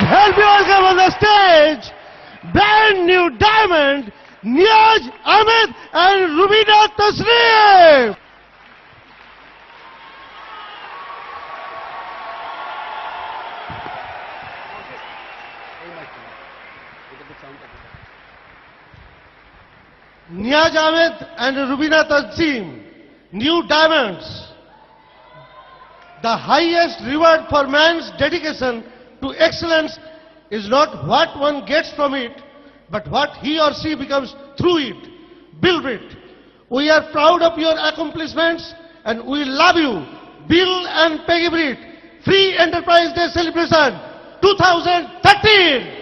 help me welcome on the stage brand new diamond Niyaz Ahmed and Rubina Tasneem. Niyaz Ahmed and Rubina Tasneem, new diamonds. The highest reward for man's dedication to excellence is not what one gets from it, but what he or she becomes through it. Bill Britt, we are proud of your accomplishments and we love you. Bill and Peggy Britt, Free Enterprise Day Celebration 2013.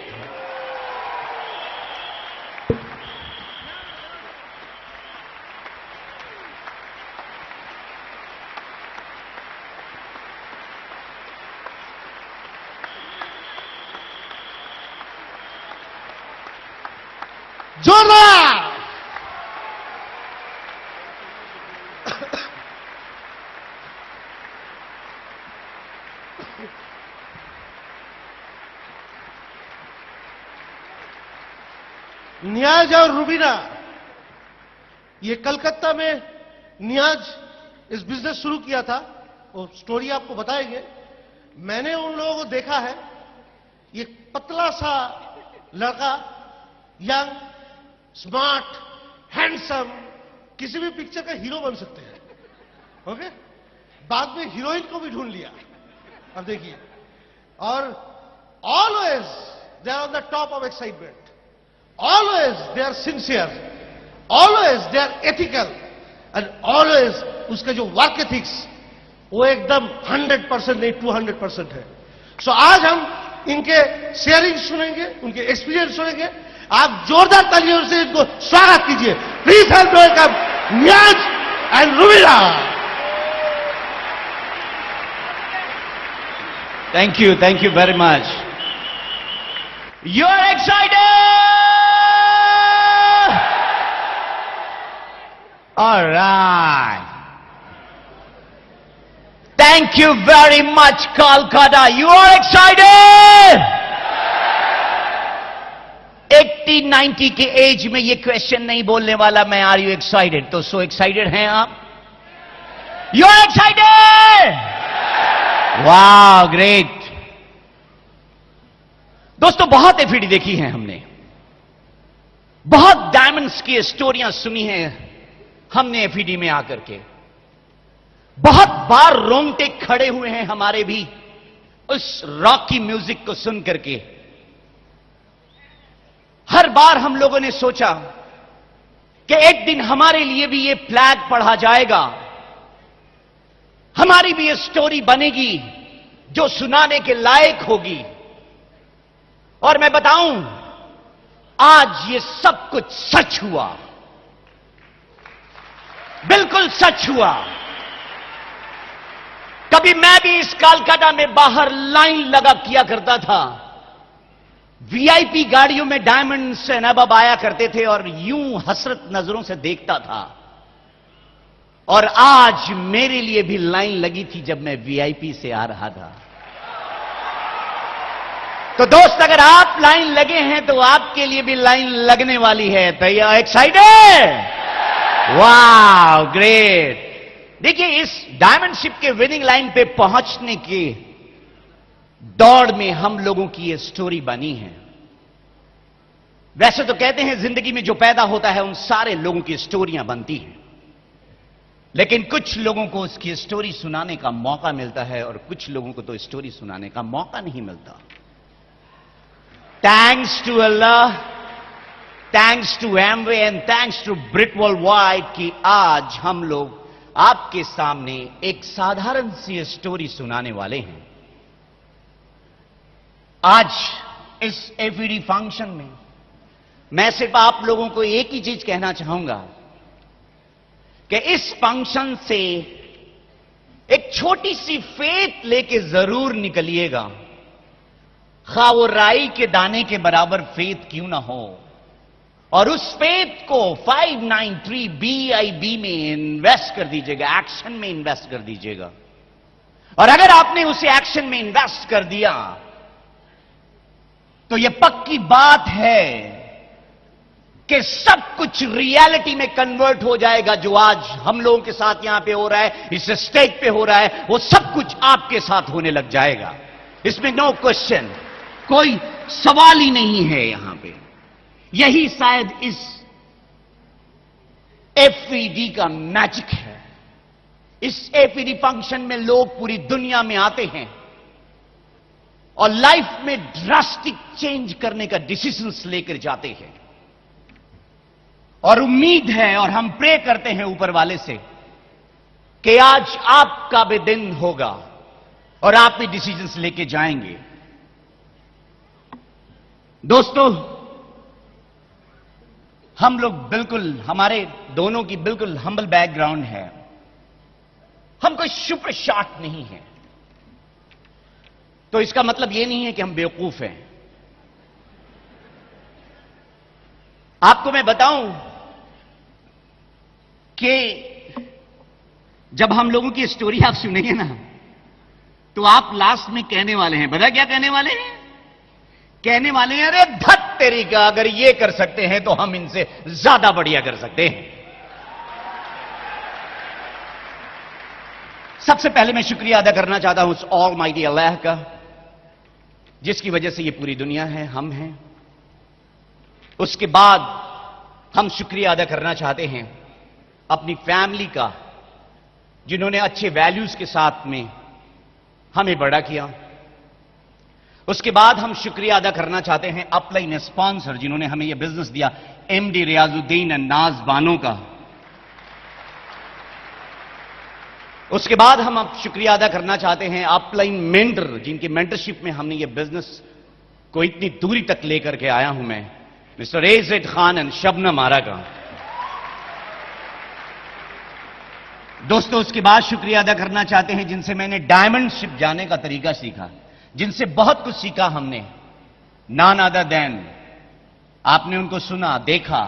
जोरदार नियाज और रुबीना, ये कलकत्ता में नियाज इस business शुरू किया था, वो story आपको बताएंगे। मैंने उन लोगों को देखा है, ये पतला सा लड़का, यंग, स्मार्ट, हैंडसम, किसी भी पिक्चर का हीरो बन सकते हैं। ओके, बाद में हीरोइन को भी ढूंढ लिया। अब देखिए, और always they are on the top of excitement, always they are sincere, always they are ethical and always उसका जो वर्क एथिक्स वो एकदम 100% नहीं 200% है। सो आज हम इनके शेयरिंग सुनेंगे, उनके एक्सपीरियंस सुनेंगे। आप जोरदार तालियों से इनको स्वागत कीजिए। Please help welcome Niyaz and Rubina. Thank you very much. You are excited? Alright, thank you very much Kolkata. You are excited? 80-90 के एज में ये क्वेश्चन नहीं बोलने वाला मैं, आर यू एक्साइटेड? तो सो एक्साइटेड हैं आप? You are excited? वाह, ग्रेट। दोस्तों, बहुत एफिडी देखी है हमने, बहुत डायमंड्स की स्टोरियां सुनी हैं हमने एफिडी में आकर के। बहुत बार रोंगटे खड़े हुए हैं हमारे भी उस रॉकी म्यूजिक को सुन करके। हर बार हम लोगों ने सोचा कि एक दिन हमारे लिए भी ये फ्लैग पढ़ा जाएगा, हमारी भी ये स्टोरी बनेगी जो सुनाने के लायक होगी। और मैं बताऊं, आज ये सब कुछ सच हुआ, बिल्कुल सच हुआ। कभी मैं भी इस कोलकाता में बाहर लाइन लगा किया करता था, वीआईपी गाड़ियों में डायमंड से नवाब आया करते थे और यूं हसरत नजरों से देखता था। और आज मेरे लिए भी लाइन लगी थी जब मैं वीआईपी से आ रहा था। तो दोस्त, अगर आप लाइन लगे हैं तो आपके लिए भी लाइन लगने वाली है। तो यू एक्साइटेड? वाह, ग्रेट। देखिए, इस डायमंडशिप के विनिंग लाइन पे पहुंचने की दौड़ में हम लोगों की ये स्टोरी बनी है। वैसे तो कहते हैं जिंदगी में जो पैदा होता है उन सारे लोगों की स्टोरियां बनती हैं, लेकिन कुछ लोगों को उसकी स्टोरी सुनाने का मौका मिलता है और कुछ लोगों को तो स्टोरी सुनाने का मौका नहीं मिलता। Thanks to Allah, thanks to Amway and thanks to Britt worldwide कि आज हम लोग आपके सामने एक साधारण सी स्टोरी सुनाने वाले हैं। आज इस एफीडी फंक्शन में मैं सिर्फ आप लोगों को एक ही चीज कहना चाहूंगा कि इस फंक्शन से एक छोटी सी फेथ लेके जरूर निकलिएगा, खा वो राई के दाने के बराबर फेथ क्यों ना हो। और उस फेथ को 593 BIB में इन्वेस्ट कर दीजिएगा, एक्शन में इन्वेस्ट कर दीजिएगा। और अगर आपने उसे एक्शन में इन्वेस्ट कर दिया तो यह पक्की बात है कि सब कुछ रियलिटी में कन्वर्ट हो जाएगा। जो आज हम लोगों के साथ यहां पे हो रहा है, इस स्टेज पे हो रहा है, वो सब कुछ आपके साथ होने लग जाएगा। इसमें नो क्वेश्चन, कोई सवाल ही नहीं है यहां पे। यही शायद इस एफईडी का मैजिक है। इस एफईडी फंक्शन में लोग पूरी दुनिया में आते हैं और लाइफ में ड्रास्टिक चेंज करने का डिसीजंस लेकर जाते हैं। और उम्मीद है और हम प्रे करते हैं ऊपर वाले से कि आज आपका भी दिन होगा और आप भी डिसीजंस लेके जाएंगे। दोस्तों, हम लोग बिल्कुल, हमारे दोनों की बिल्कुल हम्बल बैकग्राउंड है। हम कोई सुपर शॉट नहीं है, तो इसका मतलब यह नहीं है कि हम बेवकूफ हैं। आपको मैं बताऊं कि जब हम लोगों की स्टोरी आप सुनेंगे ना, तो आप लास्ट में कहने वाले हैं, पता क्या कहने वाले हैं? कहने वाले हैं, अरे धत तेरी का, अगर ये कर सकते हैं तो हम इनसे ज्यादा बढ़िया कर सकते हैं। सबसे पहले मैं शुक्रिया अदा करना चाहता हूं उस ऑलमाइटी अल्लाह का, जिसकी वजह से ये पूरी दुनिया है, हम हैं। उसके बाद हम शुक्रिया अदा करना चाहते हैं अपनी फैमिली का, जिन्होंने अच्छे वैल्यूज के साथ में हमें बड़ा किया। उसके बाद हम शुक्रिया अदा करना चाहते हैं अपलाइन स्पॉन्सर, जिन्होंने हमें यह बिजनेस दिया, एमडी रियाजुद्दीन एंड नाज बानो का। उसके बाद हम अब शुक्रिया अदा करना चाहते हैं अपलाइन मेंटर, जिनकी मेंटरशिप में हमने यह बिजनेस को इतनी दूरी तक लेकर के आया हूं मैं, mister A Z Khan and Shabnam Ara का। दोस्तों, उसके बाद शुक्रिया अदा करना चाहते हैं जिनसे मैंने डायमंडशिप जाने का तरीका सीखा, जिनसे बहुत कुछ सीखा हमने। नॉन अदर देन, आपने उनको सुना, देखा,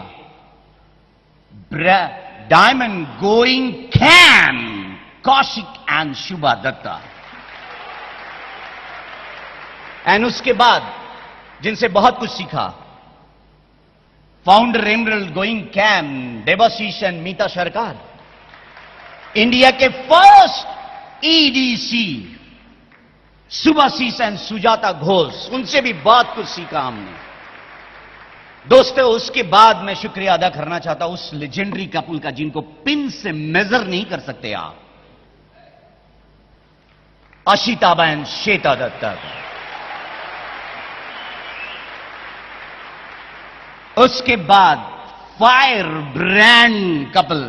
diamond going came, Kaushik and Shubha Dutta. And उसके बाद जिनसे बहुत कुछ सीखा, founder emerald going came, Debashish and Mita Sarkar, India के first EDC Subhashish and Sujata Ghosh, उनसे भी बहुत कुछ सीखा हमने। दोस्तों, उसके बाद मैं शुक्रिया अदा करना चाहता हूं उस लेजेंडरी कपल का, जिनको पिन से मेजर नहीं कर सकते आप, अशिताबा एंड श्वेता दत्ता। उसके बाद फायर ब्रांड कपल,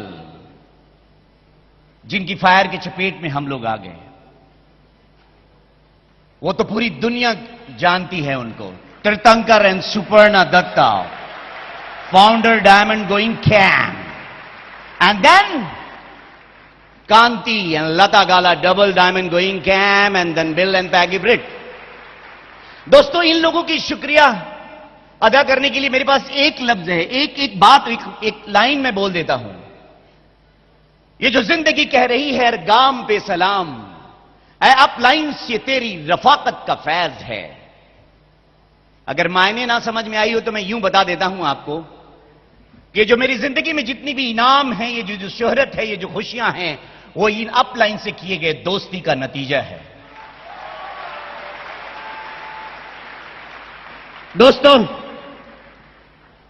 जिनकी फायर की चपेट में हम लोग आ गए। वो तो पूरी दुनिया जानती है उनको, Tirthankar and Suparna Dutta, founder diamond going came, and then Kanti and Lata Gala, double diamond going came, and then Bill and Peggy Britt. दोस्तों, इन लोगों की शुक्रिया अदा करने के लिए मेरे पास एक लफ्ज है, एक बात, एक लाइन में बोल देता हूं। ये जो जिंदगी कह रही है, गाम पे सलाम, ऐ अपलाइंस ये तेरी रफाकत का फैज है। अगर मायने ना समझ में आई हो तो मैं यूं बता देता हूं आपको कि जो मेरी जिंदगी में जितनी भी इनाम है, ये जो शोहरत है, ये जो खुशियां हैं, वो इन अपलाइन से किए गए दोस्ती का नतीजा है। दोस्तों,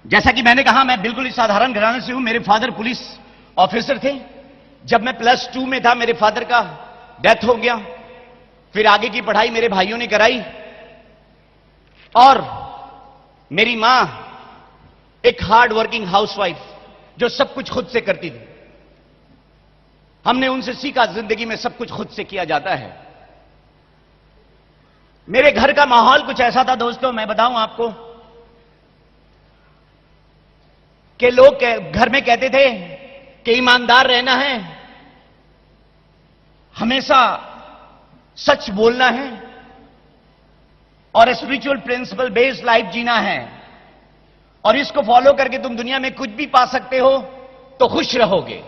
जैसा कि मैंने कहा, मैं बिल्कुल इस साधारण घराने से हूं। मेरे फादर पुलिस ऑफिसर थे। जब मैं +2 में था, मेरे फादर का डेथ हो गया। फिर आगे की पढ़ाई मेरे भाइयों ने कराई और मेरी मां एक हार्ड वर्किंग हाउसवाइफ, जो सब कुछ खुद से करती थी। हमने उनसे सीखा जिंदगी में सब कुछ खुद से किया जाता है। मेरे घर का माहौल कुछ ऐसा था दोस्तों, मैं बताऊं आपको, कि लोग घर में कहते थे कि ईमानदार रहना है, हमेशा सच बोलना है और स्पिरिचुअल प्रिंसिपल बेस्ड लाइफ जीना है, और इसको फॉलो करके तुम दुनिया में कुछ भी पा सकते हो तो खुश रहोगे।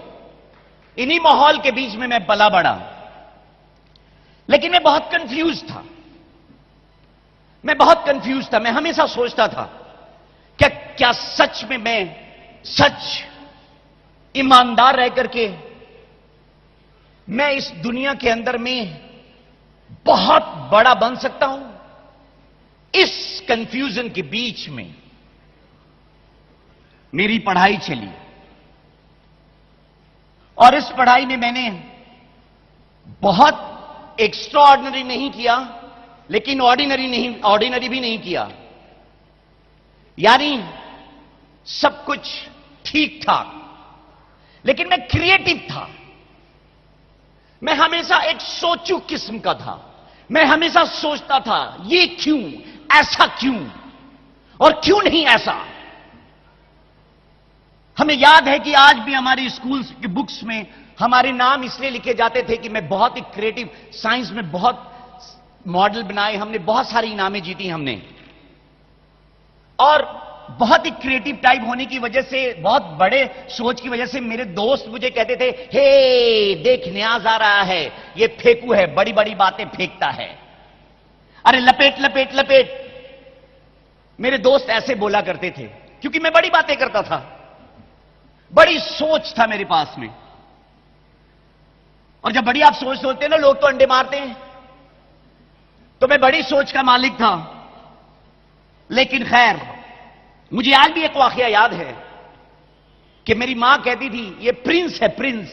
इन्हीं माहौल के बीच में मैं पला बड़ा, लेकिन मैं बहुत कंफ्यूज था। मैं बहुत कंफ्यूज था। मैं हमेशा सोचता था क्या सच में मैं ईमानदार रह करके मैं इस दुनिया के अंदर में बहुत बड़ा बन सकता हूं? इस कंफ्यूजन के बीच में मेरी पढ़ाई चली, और इस पढ़ाई में मैंने बहुत एक्स्ट्राऑर्डिनरी नहीं किया, लेकिन ऑर्डिनरी भी नहीं किया। यानी सब कुछ ठीक ठाक, लेकिन मैं क्रिएटिव था। मैं हमेशा एक सोचू किस्म का था। मैं हमेशा सोचता था ये क्यों, ऐसा क्यों, और क्यों नहीं ऐसा। हमें याद है कि आज भी हमारी स्कूल की बुक्स में हमारे नाम इसलिए लिखे जाते थे कि मैं बहुत ही क्रिएटिव, साइंस में बहुत मॉडल बनाए हमने, बहुत सारी इनामें जीती हमने, और बहुत ही क्रिएटिव टाइप होने की वजह से, बहुत बड़े सोच की वजह से मेरे दोस्त मुझे कहते थे, हे देख न्याज आ रहा है, ये फेंकू है, बड़ी बड़ी बातें फेंकता है, अरे लपेट लपेट लपेट। मेरे दोस्त ऐसे बोला करते थे क्योंकि मैं बड़ी बातें करता था, बड़ी सोच था मेरे पास में। और जब बड़ी आप सोच सोचते हैं ना, लोग तो अंडे मारते हैं, तो मैं बड़ी सोच का मालिक था। लेकिन खैर, मुझे आज भी एक वाकया याद है कि मेरी मां कहती थी ये प्रिंस है, प्रिंस।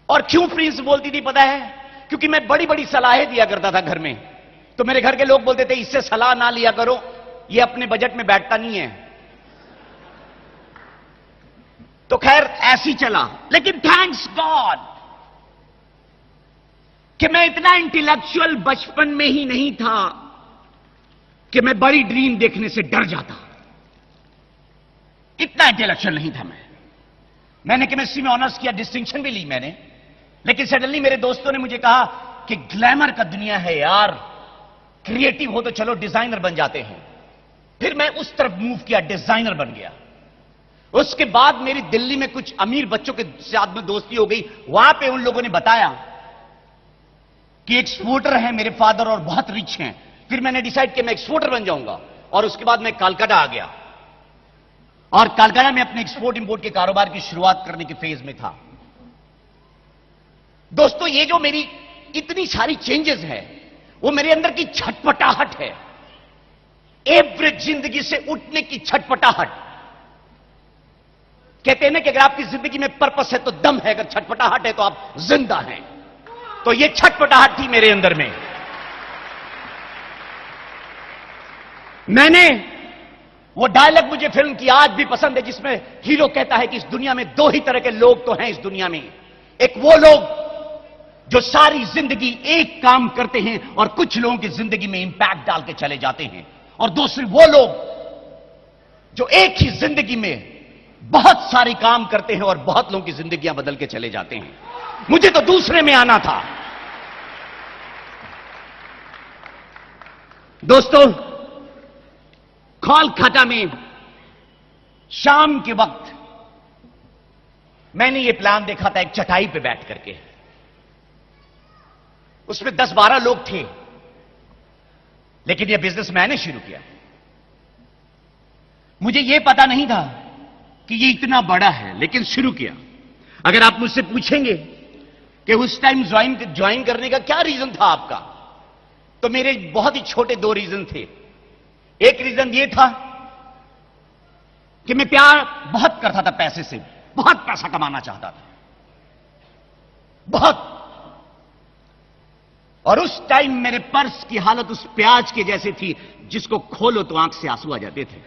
और क्यों प्रिंस बोलती थी पता है? क्योंकि मैं बड़ी बड़ी सलाहें दिया करता था घर में। तो मेरे घर के लोग बोलते थे इससे सलाह ना लिया करो, ये अपने बजट में बैठता नहीं है। तो खैर ऐसी चला। लेकिन थैंक्स गॉड कि मैं इतना इंटेलेक्चुअल बचपन में ही नहीं था कि मैं बड़ी ड्रीम देखने से डर जाता। इतना इंटेलेक्चुअल नहीं था मैंने केमिस्ट्री में ऑनर्स किया, डिस्टिंक्शन भी ली मैंने। लेकिन सडनली मेरे दोस्तों ने मुझे कहा कि ग्लैमर का दुनिया है यार, क्रिएटिव हो तो चलो डिजाइनर बन जाते हैं। फिर मैं उस तरफ मूव किया, डिजाइनर बन गया। उसके बाद मेरी दिल्ली में कुछ अमीर बच्चों के साथ में दोस्ती हो गई। वहां पे उन लोगों ने बताया कि एक्सपोर्टर है मेरे फादर और बहुत रिच हैं। फिर मैंने डिसाइड किया मैं एक्सपोर्टर बन जाऊंगा, और उसके बाद मैं कलकत्ता आ गया, और कलकत्ता में अपने एक्सपोर्ट इंपोर्ट के कारोबार की शुरुआत करने के फेज में था। दोस्तों, ये जो मेरी इतनी सारी चेंजेस है, वो मेरे अंदर की छटपटाहट है, एवरेज जिंदगी से उठने की छटपटाहट। कहते हैं ना कि अगर आपकी जिंदगी में पर्पस है तो दम है, अगर छटपटाहट है तो आप जिंदा हैं। तो ये छटपटाहट थी मेरे अंदर में। मैंने वो डायलॉग मुझे फिल्म की आज भी पसंद है, जिसमें हीरो कहता है कि इस दुनिया में दो ही तरह के लोग तो हैं इस दुनिया में। एक वो लोग जो सारी जिंदगी एक काम करते हैं और कुछ लोगों की जिंदगी में इंपैक्ट डाल के चले जाते हैं, और दूसरे वो लोग जो एक ही जिंदगी में बहुत सारे काम करते हैं और बहुत लोगों की जिंदगियां बदल के चले जाते हैं। मुझे तो दूसरे में आना था। दोस्तों, कोलकाता में शाम के वक्त मैंने ये प्लान देखा था, एक चटाई पे बैठ करके। उसमें 10-12 लोग थे, लेकिन यह बिजनेस मैंने शुरू किया। मुझे यह पता नहीं था कि ये इतना बड़ा है, लेकिन शुरू किया। अगर आप मुझसे पूछेंगे कि उस टाइम ज्वाइन करने का क्या रीजन था आपका, तो मेरे बहुत ही छोटे 2 रीजन थे। एक रीजन ये था कि मैं प्यार बहुत करता था पैसे से, बहुत पैसा कमाना चाहता था, बहुत। और उस टाइम मेरे पर्स की हालत उस प्याज के जैसे थी जिसको खोलो तो आंख से आंसू आ जाते थे।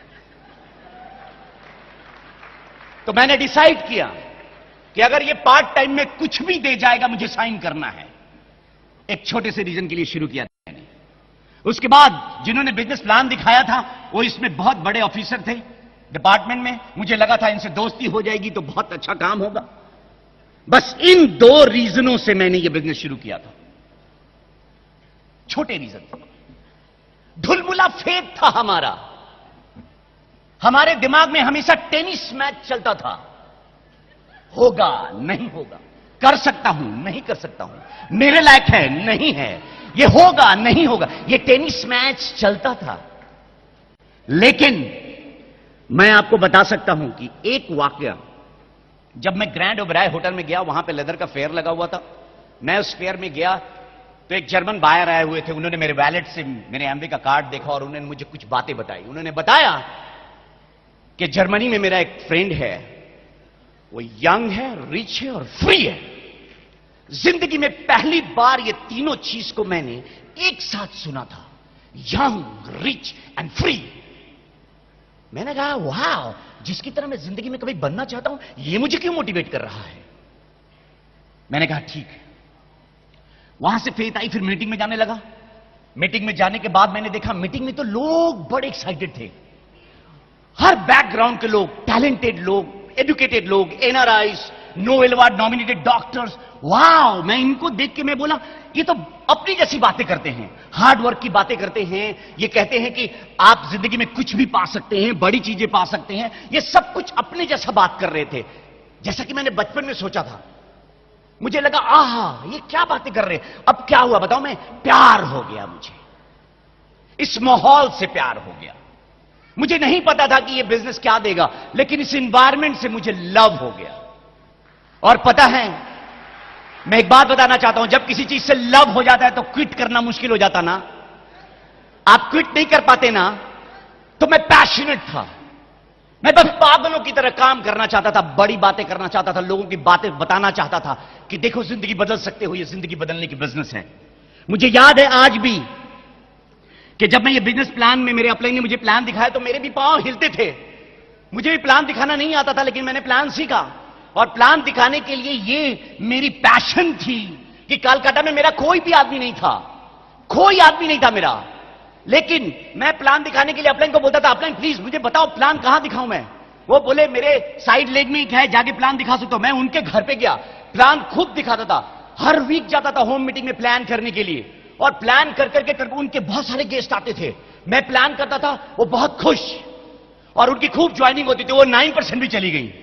तो मैंने डिसाइड किया कि अगर ये पार्ट टाइम में कुछ भी दे जाएगा मुझे साइन करना है। एक छोटे से रीजन के लिए शुरू किया था मैंने। उसके बाद जिन्होंने बिजनेस प्लान दिखाया था वो इसमें बहुत बड़े ऑफिसर थे डिपार्टमेंट में। मुझे लगा था इनसे दोस्ती हो जाएगी तो बहुत अच्छा काम होगा। बस इन 2 रीजनों से मैंने ये बिजनेस शुरू किया था। छोटे रीजन थे, ढुलमुला फेक था हमारा। हमारे दिमाग में हमेशा टेनिस मैच चलता था, होगा नहीं होगा, कर सकता हूं नहीं कर सकता हूं, मेरे लायक है नहीं है, ये होगा नहीं होगा, ये टेनिस मैच चलता था। लेकिन मैं आपको बता सकता हूं कि एक वाकया, जब मैं ग्रैंड ओबराय होटल में गया, वहां पे लेदर का फेयर लगा हुआ था। मैं उस फेयर में गया तो एक जर्मन बायर आए हुए थे। उन्होंने मेरे वैलेट से मेरे एमवे का कार्ड देखा और उन्होंने मुझे कुछ बातें बताई। उन्होंने बताया कि जर्मनी में मेरा एक फ्रेंड है, वो यंग है, रिच है और फ्री है। जिंदगी में पहली बार ये तीनों चीज को मैंने एक साथ सुना था, यंग, रिच एंड फ्री। मैंने कहा वाह, जिसकी तरह मैं जिंदगी में कभी बनना चाहता हूं, ये मुझे क्यों मोटिवेट कर रहा है। मैंने कहा ठीक है। वहां से फेथ आई, फिर मीटिंग में जाने लगा। मीटिंग में जाने के बाद मैंने देखा मीटिंग में तो लोग बड़े एक्साइटेड थे, हर बैकग्राउंड के लोग, टैलेंटेड लोग, एजुकेटेड लोग, NRIs, Nobel award nominated doctors. वाह, मैं इनको देख के मैं बोला ये तो अपनी जैसी बातें करते हैं, हार्ड वर्क की बातें करते हैं। ये कहते हैं कि आप जिंदगी में कुछ भी पा सकते हैं, बड़ी चीजें पा सकते हैं। ये सब कुछ अपने जैसा बात कर रहे थे, जैसा कि मैंने बचपन में सोचा था। मुझे लगा आहा, ये क्या बातें कर रहे हैं। अब क्या हुआ बताओ, मैं प्यार हो गया, मुझे इस माहौल से प्यार हो गया। मुझे नहीं पता था कि ये बिजनेस क्या देगा, लेकिन इस एनवायरनमेंट से मुझे लव हो गया। और पता है, मैं एक बात बताना चाहता हूं, जब किसी चीज से लव हो जाता है तो क्विट करना मुश्किल हो जाता ना। आप क्विट नहीं कर पाते ना। तो मैं पैशनेट था, मैं बस पागलों की तरह काम करना चाहता था, बड़ी बातें करना चाहता था, लोगों की बातें बताना चाहता था कि देखो जिंदगी बदल सकते हो, ये जिंदगी बदलने की बिजनेस है। मुझे याद है आज भी कि जब मैं ये बिजनेस प्लान में, मेरे अपलाइन ने मुझे प्लान दिखाया तो मेरे भी पांव हिलते थे। मुझे भी प्लान दिखाना नहीं आता था, लेकिन मैंने प्लान सीखा। और प्लान दिखाने के लिए ये मेरी पैशन थी कि कलकत्ता में मेरा कोई भी आदमी नहीं था, कोई आदमी नहीं था मेरा। लेकिन मैं प्लान दिखाने के लिए अपलाइन को बोलता था, अपलाइन प्लीज मुझे बताओ प्लान कहां दिखाऊं मैं। वो बोले मेरे साइड लेग में एक है, जाके प्लान दिखा सकते हो। मैं उनके घर पे गया, प्लान खुद दिखाता था। हर वीक जाता था होम मीटिंग में प्लान करने के लिए, और प्लान कर करके उनके बहुत सारे गेस्ट आते थे। मैं प्लान करता था, वो बहुत खुश, और उनकी खूब ज्वाइनिंग होती थी। वो 9% भी चली गई,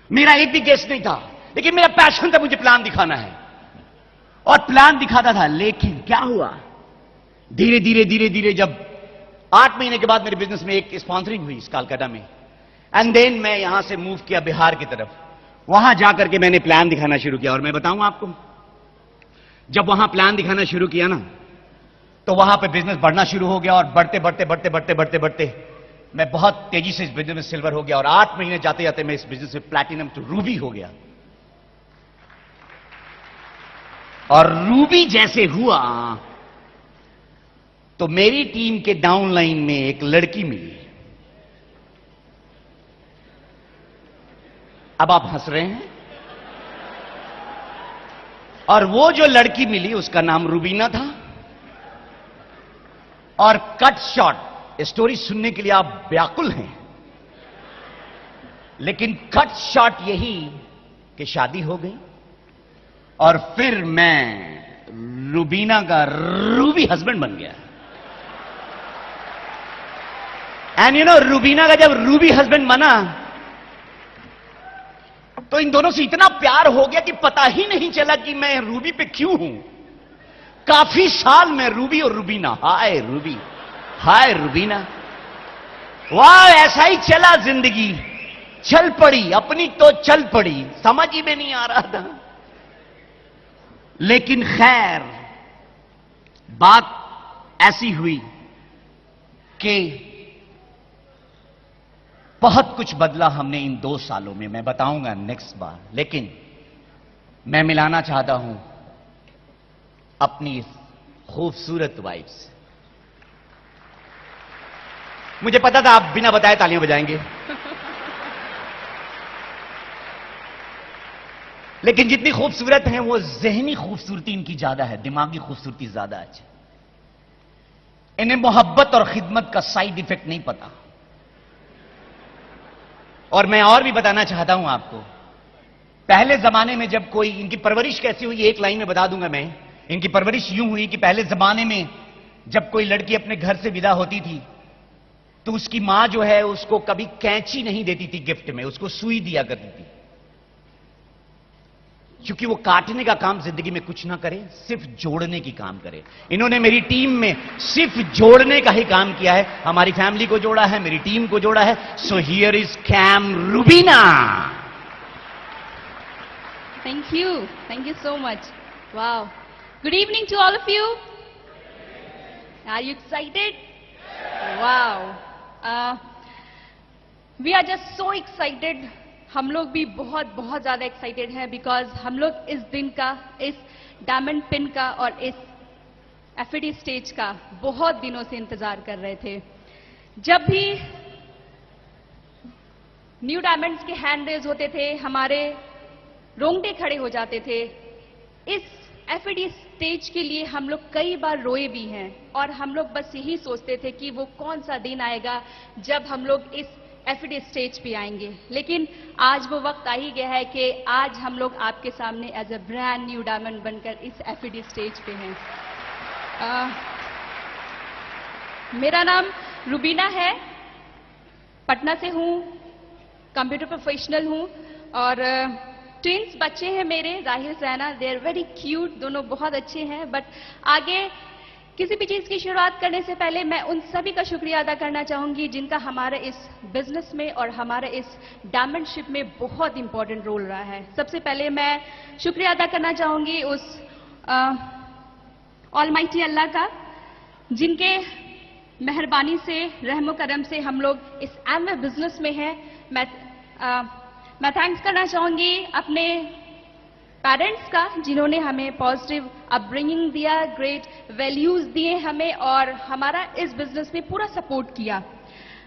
मेरा एक भी गेस्ट नहीं था। लेकिन मेरा पैशन था, मुझे प्लान दिखाना है, और प्लान दिखाता था। लेकिन क्या हुआ, धीरे धीरे धीरे धीरे जब 8 महीने के बाद मेरे बिजनेस में एक स्पॉन्सरिंग हुई इस कलकत्ता में, एंड देन मैं यहां से मूव किया बिहार की तरफ। वहां जाकर के मैंने प्लान दिखाना शुरू किया। और मैं बताऊं आपको, जब वहां प्लान दिखाना शुरू किया ना, तो वहां पे बिजनेस बढ़ना शुरू हो गया। और बढ़ते बढ़ते बढ़ते बढ़ते बढ़ते बढ़ते मैं बहुत तेजी से इस बिजनेस में सिल्वर हो गया। और 8 महीने जाते जाते मैं इस बिजनेस में प्लैटिनम टू रूबी हो गया। और रूबी जैसे हुआ तो मेरी टीम के डाउनलाइन में एक लड़की मिली। अब आप हंस रहे हैं। और वो जो लड़की मिली उसका नाम रूबीना था। और कट शॉट स्टोरी सुनने के लिए आप व्याकुल हैं, लेकिन कट शॉट यही कि शादी हो गई। और फिर मैं रूबीना का रूबी हस्बैंड बन गया। एंड यू नो, रूबीना का जब रूबी हस्बैंड बना तो इन दोनों से इतना प्यार हो गया कि पता ही नहीं चला कि मैं रूबी पे क्यों हूं। काफी साल में रूबी और रूबीना, हाय रूबी हाय रूबीना। वाह, ऐसा ही चला जिंदगी, चल पड़ी अपनी तो चल पड़ी, समझ ही में नहीं आ रहा था। लेकिन खैर बात ऐसी हुई कि बहुत कुछ बदला हमने इन 2 सालों में, मैं बताऊंगा नेक्स्ट बार। लेकिन मैं मिलाना चाहता हूं अपनी खूबसूरत वाइफ से। मुझे पता था आप बिना बताए तालियां बजाएंगे, लेकिन जितनी खूबसूरत हैं वो ज़हनी खूबसूरती इनकी ज्यादा है, दिमागी खूबसूरती ज्यादा है। इन्हें मोहब्बत और खिदमत का साइड इफेक्ट नहीं पता। और मैं और भी बताना चाहता हूं आपको, पहले जमाने में जब कोई, इनकी परवरिश कैसी हुई एक लाइन में बता दूंगा मैं। इनकी परवरिश यूं हुई कि पहले जमाने में जब कोई लड़की अपने घर से विदा होती थी तो उसकी मां जो है उसको कभी कैंची नहीं देती थी गिफ्ट में, उसको सुई दिया करती थी। क्योंकि वो काटने का काम जिंदगी में कुछ ना करे, सिर्फ जोड़ने की काम करे। इन्होंने मेरी टीम में सिर्फ जोड़ने का ही काम किया है, हमारी फैमिली को जोड़ा है, मेरी टीम को जोड़ा है। सो हियर इज कैम Rubina. Thank you so much. Wow. Good evening to all of you. Are you excited? Wow. We are just so excited. हम लोग भी बहुत बहुत ज्यादा एक्साइटेड हैं बिकॉज हम लोग इस दिन का, इस डायमंड पिन का और इस एफईडी स्टेज का बहुत दिनों से इंतजार कर रहे थे। जब भी न्यू डायमंड्स के हैंड रेज होते थे, हमारे रोंगटे खड़े हो जाते थे। इस एफईडी स्टेज के लिए हम लोग कई बार रोए भी हैं और हम लोग बस यही सोचते थे कि वो कौन सा दिन आएगा जब हम लोग इस एफईडी स्टेज पे आएंगे। लेकिन आज वो वक्त आ ही गया है कि आज हम लोग आपके सामने as a brand new diamond बनकर इस एफईडी स्टेज पे हैं। मेरा नाम रुबीना है, पटना से हूँ, कंप्यूटर प्रोफेशनल हूँ और ट्विंस बच्चे हैं मेरे, राहिल सैना। दे आर वेरी क्यूट, दोनों बहुत अच्छे हैं। बट आगे किसी भी चीज की शुरुआत करने से पहले मैं उन सभी का शुक्रिया अदा करना चाहूंगी जिनका हमारे इस बिजनेस में और हमारे इस डायमंडशिप में बहुत इंपॉर्टेंट रोल रहा है। सबसे पहले मैं शुक्रिया अदा करना चाहूंगी उस ऑलमाइटी अल्लाह का, जिनके मेहरबानी से, रहमो करम से हम लोग इस एमवे बिजनेस में हैं। मैं थैंक्स करना चाहूंगी अपने पेरेंट्स का, जिन्होंने हमें पॉजिटिव अपब्रिंगिंग दिया, ग्रेट वैल्यूज दिए हमें और हमारा इस बिजनेस में पूरा सपोर्ट किया।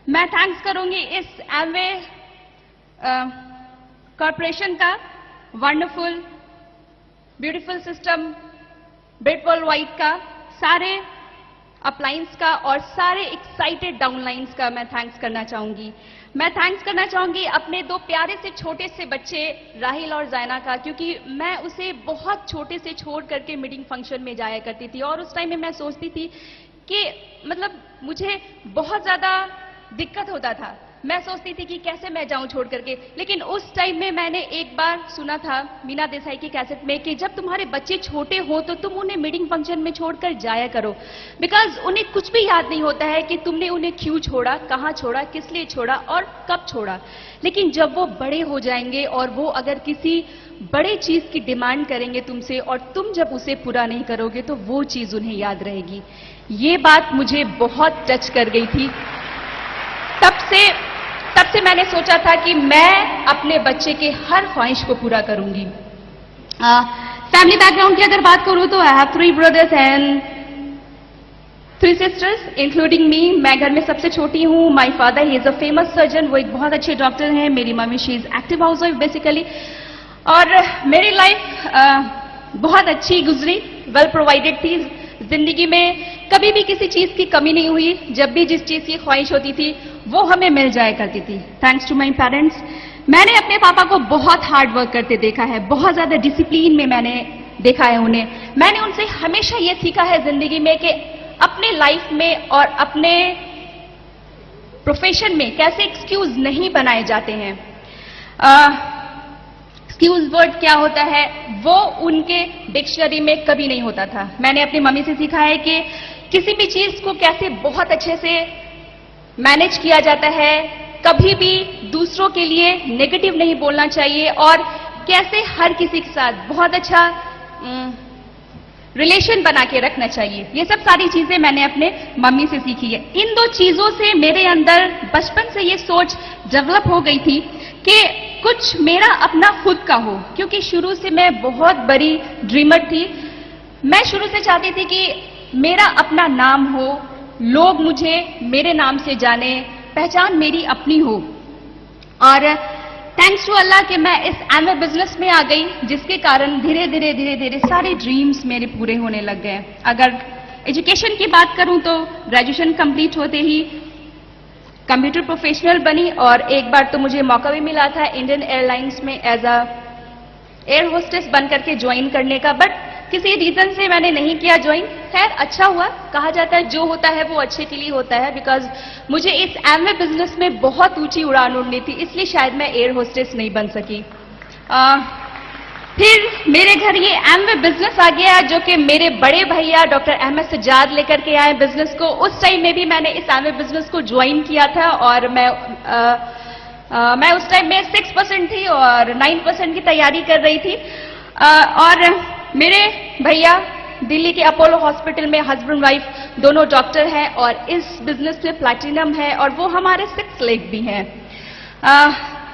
मैं थैंक्स करूंगी इस एमवे कॉरपोरेशन का, wonderful beautiful system, bit world wide का, सारे अपलायंस का और सारे एक्साइटेड डाउनलाइंस का मैं थैंक्स करना चाहूंगी। मैं थैंक्स करना चाहूंगी अपने दो प्यारे से छोटे से बच्चे राहिल और जैना का, क्योंकि मैं उसे बहुत छोटे से छोड़ करके मीटिंग फंक्शन में जाया करती थी और उस टाइम में मैं सोचती थी कि मतलब मुझे बहुत ज्यादा दिक्कत होता था। मैं सोचती थी कि कैसे मैं जाऊं छोड़ करके। लेकिन उस टाइम में मैंने एक बार सुना था मीना देसाई की कैसेट में कि जब तुम्हारे बच्चे छोटे हो तो तुम उन्हें मीटिंग फंक्शन में छोड़कर जाया करो, बिकॉज उन्हें कुछ भी याद नहीं होता है कि तुमने उन्हें क्यों छोड़ा, कहां छोड़ा, किस लिए छोड़ा और कब छोड़ा। लेकिन जब वो बड़े हो जाएंगे और वो अगर किसी बड़े चीज की डिमांड करेंगे तुमसे और तुम जब उसे पूरा नहीं करोगे तो वो चीज उन्हें याद रहेगी। ये बात मुझे बहुत टच कर गई थी। तब से मैंने सोचा था कि मैं अपने बच्चे के हर ख्वाहिश को पूरा करूंगी। फैमिली बैकग्राउंड की अगर बात करूं तो I have 3 brothers and 3 sisters including me. मैं घर में सबसे छोटी हूं। My father he is a famous surgeon, वो एक बहुत अच्छे डॉक्टर हैं। मेरी mummy she is active house wife basically. और मेरी लाइफ बहुत अच्छी गुजरी, वेल प्रोवाइडेड थी। जिंदगी में कभी भी किसी चीज की कमी नहीं हुई। जब भी जिस चीज की ख्वाहिश होती थी वो हमें मिल जाया करती थी, थैंक्स टू माय पेरेंट्स। मैंने अपने पापा को बहुत हार्ड वर्क करते देखा है, बहुत ज्यादा डिसिप्लिन में मैंने देखा है उन्हें। मैंने उनसे हमेशा ये सीखा है जिंदगी में कि अपने लाइफ में और अपने प्रोफेशन में कैसे एक्सक्यूज नहीं बनाए जाते हैं। एक्सक्यूज वर्ड क्या होता है वो उनके डिक्शनरी में कभी नहीं होता था। मैंने अपनी मम्मी से सीखा है कि किसी भी चीज को कैसे बहुत अच्छे से मैनेज किया जाता है, कभी भी दूसरों के लिए नेगेटिव नहीं बोलना चाहिए और कैसे हर किसी के साथ बहुत अच्छा रिलेशन बना के रखना चाहिए। ये सब सारी चीजें मैंने अपने मम्मी से सीखी है। इन 2 चीजों से मेरे अंदर बचपन से ये सोच डेवलप हो गई थी कि कुछ मेरा अपना खुद का हो, क्योंकि शुरू से मैं बहुत बड़ी ड्रीमर थी। मैं शुरू से चाहती थी कि मेरा अपना नाम हो, लोग मुझे मेरे नाम से जाने, पहचान मेरी अपनी हो। और थैंक्स टू अल्लाह कि मैं इस एमवे बिजनेस में आ गई, जिसके कारण धीरे धीरे सारे ड्रीम्स मेरे पूरे होने लग गए। अगर एजुकेशन की बात करूं तो ग्रेजुएशन कंप्लीट होते ही कंप्यूटर प्रोफेशनल बनी और एक बार तो मुझे मौका भी मिला था इंडियन एयरलाइंस में एज अ एयर होस्टेस बनकर के ज्वाइन करने का, बट किसी रीजन से मैंने नहीं किया ज्वाइन। खैर अच्छा हुआ, कहा जाता है जो होता है वो अच्छे के लिए होता है। बिकॉज मुझे इस एमवे बिजनेस में बहुत ऊंची उड़ान उड़नी थी, इसलिए शायद मैं एयर होस्टेस नहीं बन सकी। फिर मेरे घर ये एमवे बिजनेस आ गया, जो कि मेरे बड़े भैया डॉक्टर अहमद सज्जाद लेकर के आए बिजनेस को। उस टाइम में भी मैंने इस एमवे बिजनेस को ज्वाइन किया था और मैं उस टाइम में 6% थी और 9% की तैयारी कर रही थी। और मेरे भैया दिल्ली के अपोलो हॉस्पिटल में हस्बैंड वाइफ दोनों डॉक्टर हैं और इस बिजनेस में प्लैटिनम है और वो हमारे 6 लेग भी हैं।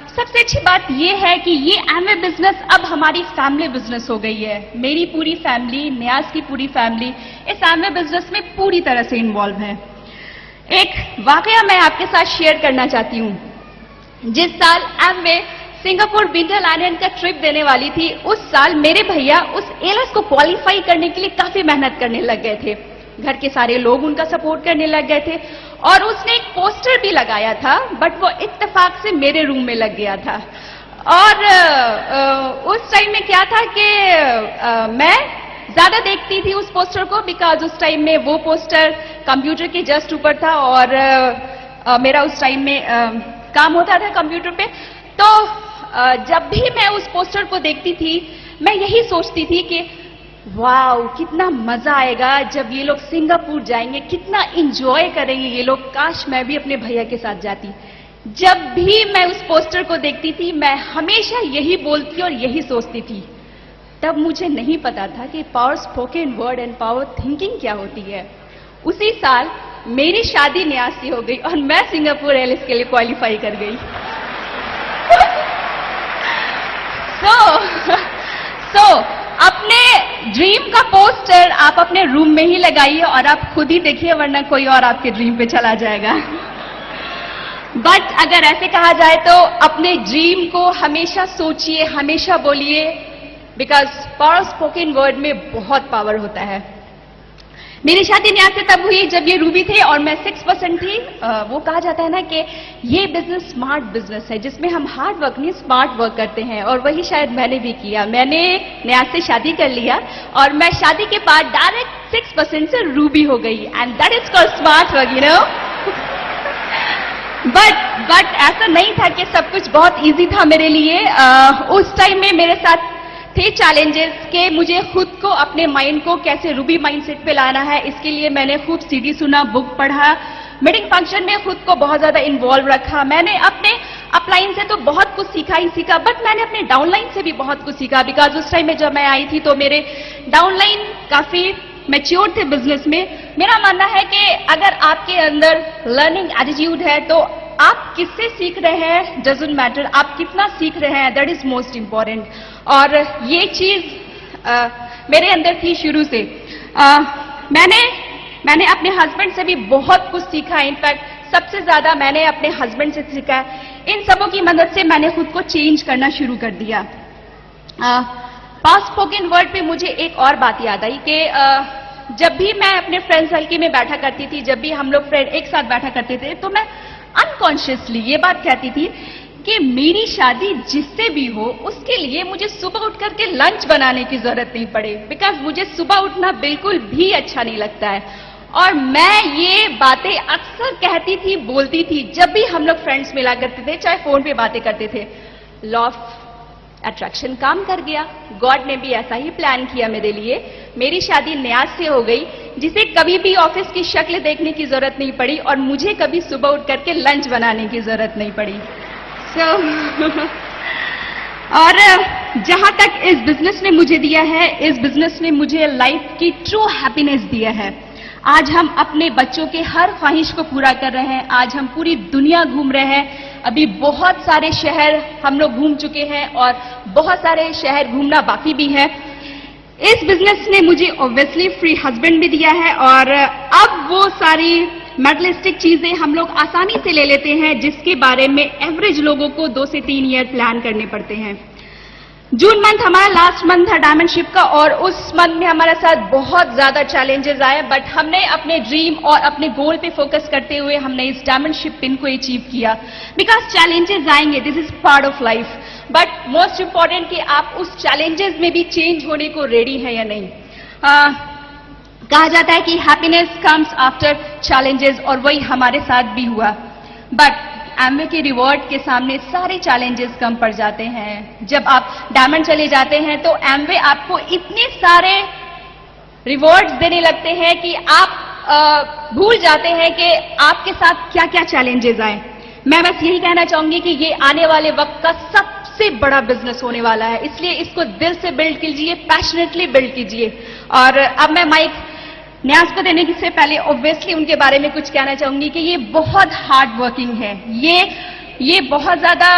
सबसे अच्छी बात यह है कि ये एमवे बिजनेस अब हमारी फैमिली बिजनेस हो गई है। मेरी पूरी फैमिली, न्याज की पूरी फैमिली इस एमवे बिजनेस में पूरी तरह से इन्वॉल्व है। एक वाकया मैं आपके साथ शेयर करना चाहती हूं। जिस साल एमवे सिंगापुर विंटर आइलैंड का ट्रिप देने वाली थी, उस साल मेरे भैया उस एलएस को क्वालिफाई करने के लिए काफी मेहनत करने लग गए थे। घर के सारे लोग उनका सपोर्ट करने लग गए थे और उसने एक पोस्टर भी लगाया था, बट वो इत्तेफाक से मेरे रूम में लग गया था। और उस टाइम में क्या था कि मैं ज्यादा देखती थी उस पोस्टर को, बिकॉज उस टाइम में वो पोस्टर कंप्यूटर के जस्ट ऊपर था और मेरा उस टाइम में काम होता था कंप्यूटर पे। तो जब भी मैं उस पोस्टर को देखती थी, मैं यही सोचती थी कि वाओ, कितना मजा आएगा जब ये लोग सिंगापुर जाएंगे, कितना एंजॉय करेंगे ये लोग। काश मैं भी अपने भैया के साथ जाती। जब भी मैं उस पोस्टर को देखती थी, मैं हमेशा यही बोलती और यही सोचती थी। तब मुझे नहीं पता था कि power spoken word and power thinking क्या होती है। उसी साल मेरी शादी न्याज से हो गई और मैं सिंगापुर एयरलाइंस के लिए क्वालिफाई कर गई। So, अपने ड्रीम का पोस्टर आप अपने रूम में ही लगाइए और आप खुद ही देखिए, वरना कोई और आपके ड्रीम पे चला जाएगा। बट अगर ऐसे कहा जाए तो अपने ड्रीम को हमेशा सोचिए, हमेशा बोलिए, बिकॉज पावर स्पोकन वर्ड में बहुत पावर होता है। मेरी शादी न्याज से तब हुई जब ये रूबी थे और मैं 6% थी। वो कहा जाता है ना कि ये बिजनेस स्मार्ट बिजनेस है, जिसमें हम हार्ड वर्क नहीं स्मार्ट वर्क करते हैं, और वही शायद मैंने भी किया। मैंने न्याज से शादी कर लिया और मैं शादी के बाद डायरेक्ट 6% से रूबी हो गई, and that is called smart work, you know. But ऐसा नहीं था कि सब कुछ बहुत इजी था मेरे लिए। उस टाइम में मेरे साथ थे चैलेंजेस कि मुझे खुद को, अपने माइंड को कैसे रूबी माइंडसेट पे लाना है। इसके लिए मैंने खूब सीडी सुना, बुक पढ़ा, मीटिंग फंक्शन में खुद को बहुत ज्यादा इन्वॉल्व रखा। मैंने अपने अपलाइन से तो बहुत कुछ सीखा ही सीखा, बट मैंने अपने डाउनलाइन से भी बहुत कुछ सीखा, बिकॉज उस टाइम में जब मैं आई थी तो मेरे डाउनलाइन काफी मैच्योर थे बिजनेस में। मेरा मानना है कि अगर आपके अंदर लर्निंग एटीट्यूड है तो आप किससे सीख रहे हैं डजंट मैटर, आप कितना सीख रहे हैं, दैट इज मोस्ट इंपॉर्टेंट। और ये चीज मेरे अंदर थी शुरू से। मैंने अपने हस्बैंड से भी बहुत कुछ सीखा। इनफैक्ट सबसे ज्यादा मैंने अपने हस्बैंड से सीखा। इन सबों की मदद से मैंने खुद को चेंज करना शुरू कर दिया। पावर स्पोकन वर्ड पे मुझे एक और बात याद आई कि जब भी मैं अपने फ्रेंड सर्कल में बैठा करती थी, जब भी हम लोग फ्रेंड एक साथ बैठा करते थे, तो मैं अनकॉन्शियसली ये बात कहती थी कि मेरी शादी जिससे भी हो उसके लिए मुझे सुबह उठ करके लंच बनाने की जरूरत नहीं पड़े, बिकॉज मुझे सुबह उठना बिल्कुल भी अच्छा नहीं लगता है। और मैं ये बातें अक्सर कहती थी, बोलती थी, जब भी हम लोग फ्रेंड्स मिला करते थे, चाहे फोन पे बातें करते थे। लॉ ऑफ अट्रैक्शन काम कर गया। गॉड ने भी ऐसा ही प्लान किया मेरे लिए। मेरी शादी न्याज से हो गई, जिसे कभी भी ऑफिस की शक्ल देखने की जरूरत नहीं पड़ी और मुझे कभी सुबह उठ करके लंच बनाने की जरूरत नहीं पड़ी। और जहां तक इस बिजनेस ने मुझे दिया है, इस बिजनेस ने मुझे लाइफ की ट्रू हैप्पीनेस दिया है। आज हम अपने बच्चों के हर ख्वाहिश को पूरा कर रहे हैं। आज हम पूरी दुनिया घूम रहे हैं। अभी बहुत सारे शहर हम लोग घूम चुके हैं और बहुत सारे शहर घूमना बाकी भी है। इस बिजनेस ने मुझे ऑब्वियसली फ्री हस्बैंड भी दिया है और अब वो सारी मेटलिस्टिक चीजें हम लोग आसानी से ले लेते हैं, जिसके बारे में एवरेज लोगों को 2 से 3 ईयर प्लान करने पड़ते हैं। जून मंथ हमारा लास्ट मंथ था डायमंडशिप का, और उस मंथ में हमारे साथ बहुत ज्यादा चैलेंजेस आए, बट हमने अपने ड्रीम और अपने गोल पे फोकस करते हुए हमने इस डायमंडशिप पिन को अचीव किया। बिकॉज चैलेंजेस आएंगे, this is part of life, but most important कि आप उस चैलेंजेस में भी चेंज होने को रेडी है या नहीं। कहा जाता है कि हैप्पीनेस कम्स आफ्टर चैलेंजेस, और वही हमारे साथ भी हुआ। बट एमवे के रिवॉर्ड के सामने सारे चैलेंजेस कम पड़ जाते हैं। जब आप डायमंड चले जाते हैं तो एमवे आपको इतने सारे रिवॉर्ड्स देने लगते हैं कि आप भूल जाते हैं कि आपके साथ क्या क्या चैलेंजेस आए। मैं बस यही कहना चाहूंगी कि ये आने वाले वक्त का सबसे बड़ा बिजनेस होने वाला है, इसलिए इसको दिल से बिल्ड कीजिए, पैशनेटली बिल्ड कीजिए। और अब मैं माइक न्याज को देने से पहले ऑब्वियसली उनके बारे में कुछ कहना चाहूंगी कि ये बहुत हार्ड वर्किंग है, ये बहुत ज्यादा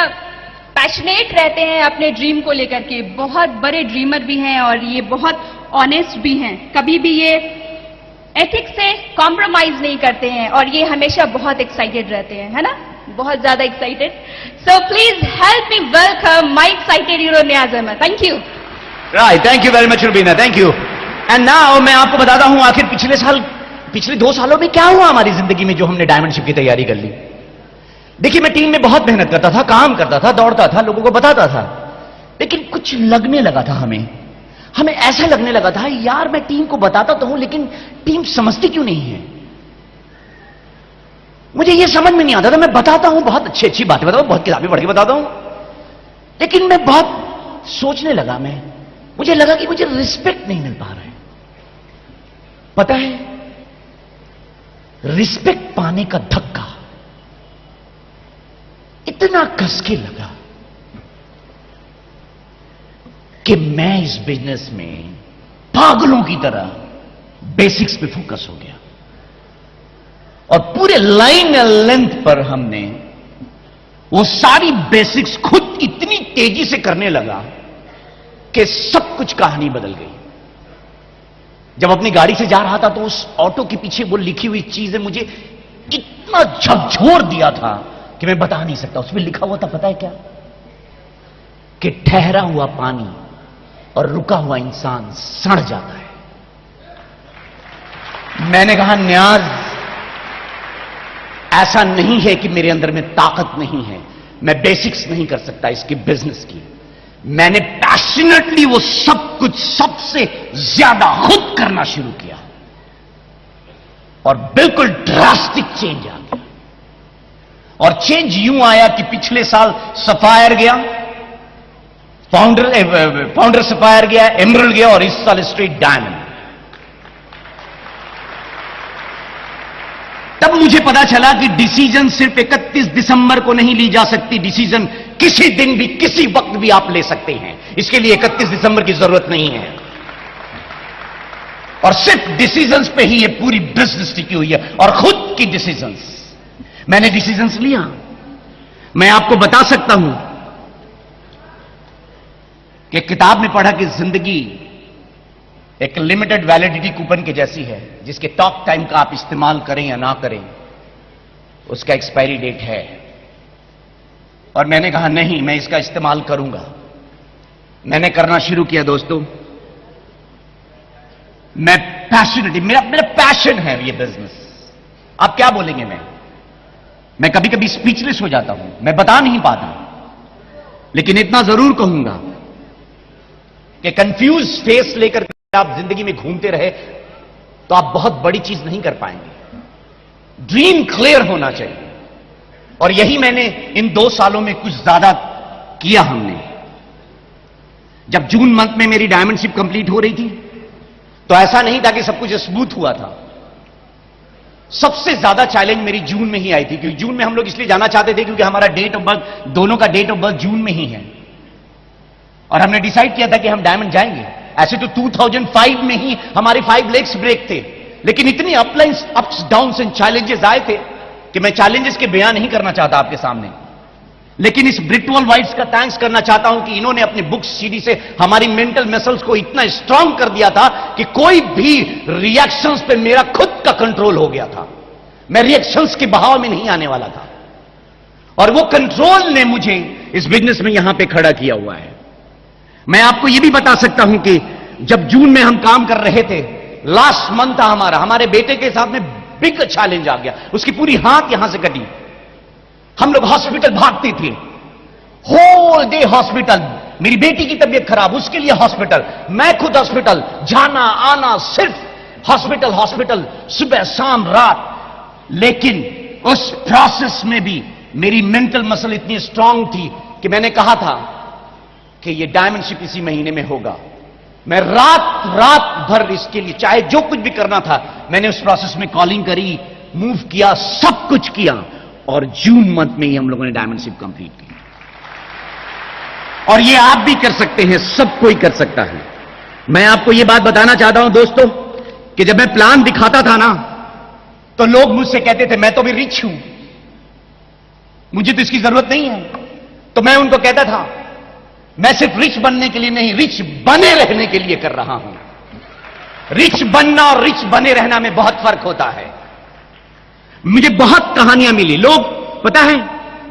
पैशनेट रहते हैं अपने ड्रीम को लेकर के, बहुत बड़े ड्रीमर भी हैं और ये बहुत ऑनेस्ट भी हैं, कभी भी ये एथिक्स से कॉम्प्रोमाइज नहीं करते हैं और ये हमेशा बहुत एक्साइटेड रहते हैं, है ना, बहुत ज्यादा excited. So please help me welcome my excited hero Niyaz Ahmad. Thank you. Right, thank you very much Rubina, thank you. And now मैं आपको बताता हूं आखिर पिछले 2 सालों में क्या हुआ हमारी जिंदगी में जो हमने डायमंडशिप की तैयारी कर ली। देखिए, मैं टीम में बहुत मेहनत करता था, काम करता था, दौड़ता था, लोगों को बताता था, लेकिन कुछ लगने लगा था हमें ऐसा लगने लगा था, यार मैं टीम को बताता तो हूं लेकिन टीम समझती क्यों नहीं है। मुझे यह समझ में नहीं आता था, मैं बताता हूं, बहुत अच्छी बातें बताता हूं, बहुत किताबें पढ़ के बताता हूं, लेकिन मैं बहुत सोचने लगा, मुझे लगा कि मुझे रिस्पेक्ट नहीं मिल पा रहा है। पता है, रिस्पेक्ट पाने का धक्का इतना कस के लगा कि मैं इस बिजनेस में पागलों की तरह बेसिक्स पे फोकस हो गया और पूरे लाइन लेंथ पर हमने वो सारी बेसिक्स खुद इतनी तेजी से करने लगा कि सब कुछ कहानी बदल गई। जब अपनी गाड़ी से जा रहा था तो उस ऑटो के पीछे वो लिखी हुई चीजें मुझे इतना झकझोर दिया था कि मैं बता नहीं सकता। उसमें लिखा हुआ था, पता है क्या, कि ठहरा हुआ पानी और रुका हुआ इंसान सड़ जाता है। मैंने कहा, न्याज, ऐसा नहीं है कि मेरे अंदर में ताकत नहीं है, मैं बेसिक्स नहीं कर सकता इसकी बिजनेस की। मैंने पैशनेटली वो सब कुछ सबसे ज्यादा खुद करना शुरू किया और बिल्कुल ड्रास्टिक चेंज आ गया। और चेंज यूं आया कि पिछले साल सफायर गया, फाउंडर सफायर गया, एमरल्ड गया और इस साल स्ट्रेट डायमंड। तब मुझे पता चला कि डिसीजन सिर्फ 31 दिसंबर को नहीं ली जा सकती, डिसीजन किसी दिन भी किसी वक्त भी आप ले सकते हैं। इसके लिए 31 दिसंबर की जरूरत नहीं है और सिर्फ डिसीजंस पे ही ये पूरी बिजनेस टिकी हुई है और खुद की डिसीजंस। मैंने डिसीजंस लिया। मैं आपको बता सकता हूं कि किताब में पढ़ा कि जिंदगी एक लिमिटेड वैलिडिटी कूपन के जैसी है, जिसके टॉक टाइम का आप इस्तेमाल करें या ना करें, उसका एक्सपायरी डेट है। और मैंने कहा, नहीं, मैं इसका इस्तेमाल करूंगा। मैंने करना शुरू किया। दोस्तों, मैं पैशनेट, मेरा पैशन है ये बिजनेस। आप क्या बोलेंगे, मैं कभी कभी स्पीचलेस हो जाता हूं, मैं बता नहीं पाता, लेकिन इतना जरूर कहूंगा कि कंफ्यूज फेस लेकर आप जिंदगी में घूमते रहे तो आप बहुत बड़ी चीज नहीं कर पाएंगे। ड्रीम क्लियर होना चाहिए और यही मैंने इन 2 सालों में कुछ ज्यादा किया। हमने जब जून मंथ में मेरी डायमंडशिप कंप्लीट हो रही थी तो ऐसा नहीं था कि सब कुछ स्मूथ हुआ था। सबसे ज्यादा चैलेंज मेरी जून में ही आई थी, क्योंकि जून में हम लोग इसलिए जाना चाहते थे क्योंकि हमारा डेट ऑफ बर्थ, दोनों का डेट ऑफ बर्थ जून में ही है और हमने डिसाइड किया था कि हम डायमंड जाएंगे। ऐसे तो 2005 में ही हमारे 5 लेग्स ब्रेक थे, लेकिन इतनी अप्स डाउन्स एंड चैलेंजेस आए थे कि मैं चैलेंजेस के बयान नहीं करना चाहता आपके सामने। लेकिन इस ब्रिटवल वाइट्स का थैंक्स करना चाहता हूं कि इन्होंने अपनी बुक्स सीडी से हमारी मेंटल मसल्स को इतना स्ट्रांग कर दिया था कि कोई भी रिएक्शंस पे मेरा खुद का कंट्रोल हो गया था। मैं रिएक्शंस के बहाव में नहीं आने वाला था और वो कंट्रोल ने मुझे इस बिजनेस में यहां पे खड़ा किया हुआ है। मैं आपको यह भी बता सकता हूं कि जब जून में हम काम कर रहे थे, लास्ट मंथ था हमारे बेटे के साथ में बिग चैलेंज आ गया। उसकी पूरी हाथ यहां से कटी। हम लोग हॉस्पिटल भागते थे, होल डे हॉस्पिटल। मेरी बेटी की तबीयत खराब, उसके लिए हॉस्पिटल, मैं खुद हॉस्पिटल, जाना आना सिर्फ हॉस्पिटल, सुबह शाम रात। लेकिन उस प्रोसेस में भी मेरी मेंटल मसल इतनी स्ट्रांग थी कि मैंने कहा था कि ये डायमंडशिप इसी महीने में होगा। मैं रात भर इसके लिए चाहे जो कुछ भी करना था मैंने उस प्रोसेस में कॉलिंग करी, मूव किया, सब कुछ किया, और जून मंथ में ही हम लोगों ने डायमंडशिप कंप्लीट की। और ये आप भी कर सकते हैं, सब कोई कर सकता है। मैं आपको ये बात बताना चाहता हूं दोस्तों कि जब मैं प्लान दिखाता था ना तो लोग मुझसे कहते थे मैं तो भी रिच हूं, मुझे तो इसकी जरूरत नहीं है। तो मैं उनको कहता था मैं सिर्फ रिच बनने के लिए नहीं, रिच बने रहने के लिए कर रहा हूं। रिच बनना और रिच बने रहना में बहुत फर्क होता है। मुझे बहुत कहानियां मिली, लोग पता है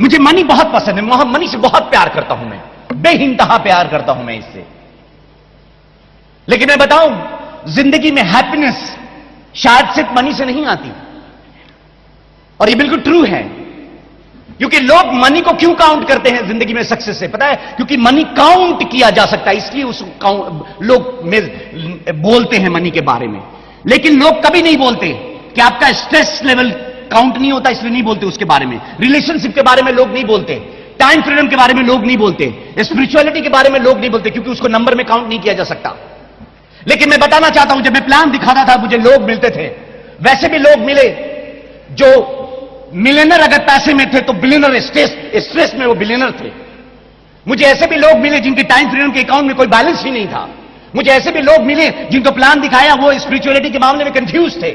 मुझे मनी बहुत पसंद है, मनी से बहुत प्यार करता हूं मैं, बेइंतहा प्यार करता हूं मैं इससे। लेकिन मैं बताऊं जिंदगी में हैप्पीनेस शायद सिर्फ मनी से नहीं आती, और ये बिल्कुल ट्रू है। क्योंकि लोग मनी को क्यों काउंट करते हैं जिंदगी में सक्सेस से, पता है? क्योंकि मनी काउंट किया जा सकता है, इसलिए उसको लोग बोलते हैं मनी के बारे में। लेकिन लोग कभी नहीं बोलते कि आपका स्ट्रेस लेवल काउंट नहीं होता, इसलिए नहीं बोलते उसके बारे में। रिलेशनशिप के बारे में लोग नहीं बोलते, टाइम फ्रीडम के बारे में लोग नहीं बोलते, स्पिरिचुअलिटी के बारे में लोग नहीं बोलते, क्योंकि उसको नंबर में काउंट नहीं किया जा सकता। लेकिन मैं बताना चाहता हूं, जब मैं प्लान दिखाता था मुझे लोग मिलते थे, वैसे भी लोग मिले जो मिलियनर अगर पैसे में थे तो बिलियनर स्ट्रेस में वो बिलियनर थे। मुझे ऐसे भी लोग मिले जिनके टाइम फ्रीडम के अकाउंट में कोई बैलेंस ही नहीं था। मुझे ऐसे भी लोग मिले जिनको प्लान दिखाया वो स्पिरिचुअलिटी के मामले में कंफ्यूज थे।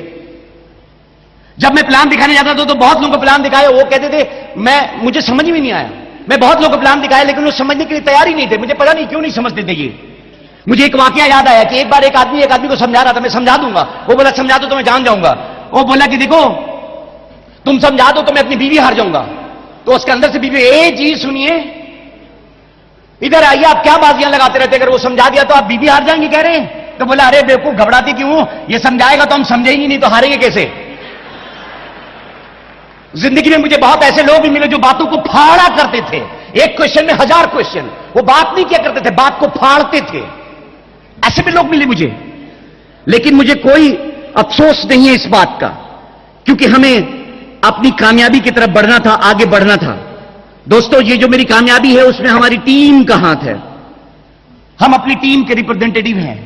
जब मैं प्लान दिखाने जाता था तो बहुत लोगों को प्लान दिखाया, वो कहते थे मुझे समझ में नहीं आया। मैं बहुत लोगों को प्लान दिखाया लेकिन वो समझने के लिए तैयार ही नहीं थे। मुझे पता नहीं क्यों नहीं समझते थे ये। मुझे एक वाकया याद आया कि एक बार एक आदमी को समझा रहा था, मैं समझा दूंगा। वो बोला समझा दो तो मैं जान जाऊंगा। वो बोला कि देखो तुम समझा दो तो मैं अपनी बीवी हार जाऊंगा। तो उसके अंदर से बीवी, ए जी सुनिए, इधर आइए, आप क्या बाजियां लगाते रहते, अगर वो समझा दिया तो आप बीवी हार जाएंगे कह रहे हैं। तो बोला अरे बेवकूफ घबराती क्यों, ये समझाएगा तो हम समझेंगे नहीं तो हारेंगे कैसे। जिंदगी में मुझे बहुत ऐसे लोग भी मिले जो बातों को फाड़ा करते थे, एक क्वेश्चन में 1000 क्वेश्चन। वो बात नहीं किया करते थे, बात को फाड़ते थे। ऐसे भी लोग मिले मुझे। लेकिन मुझे कोई अफसोस नहीं है इस बात का, क्योंकि हमें अपनी कामयाबी की तरफ बढ़ना था, आगे बढ़ना था। दोस्तों ये जो मेरी कामयाबी है उसमें हमारी टीम का हाथ है। हम अपनी टीम के रिप्रेजेंटेटिव हैं।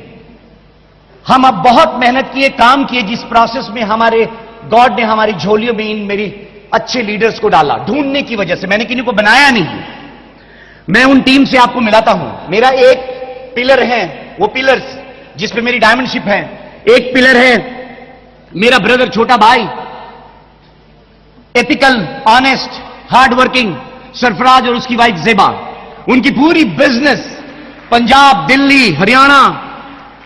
हम अब बहुत मेहनत किए, काम किए, जिस प्रोसेस में हमारे गॉड ने हमारी झोलियों में इन मेरी अच्छे लीडर्स को डाला, ढूंढने की वजह से। मैंने किन्हीं को बनाया नहीं, मैं उन टीम से आपको मिलाता हूं। मेरा एक पिलर है, वो पिलर्स जिस पे मेरी डायमंडशिप है। एक पिलर है मेरा ब्रदर, छोटा भाई, ethical, honest, hard working Sarfaraz और उसकी वाइफ जेबा। उनकी पूरी बिजनेस पंजाब, दिल्ली, हरियाणा,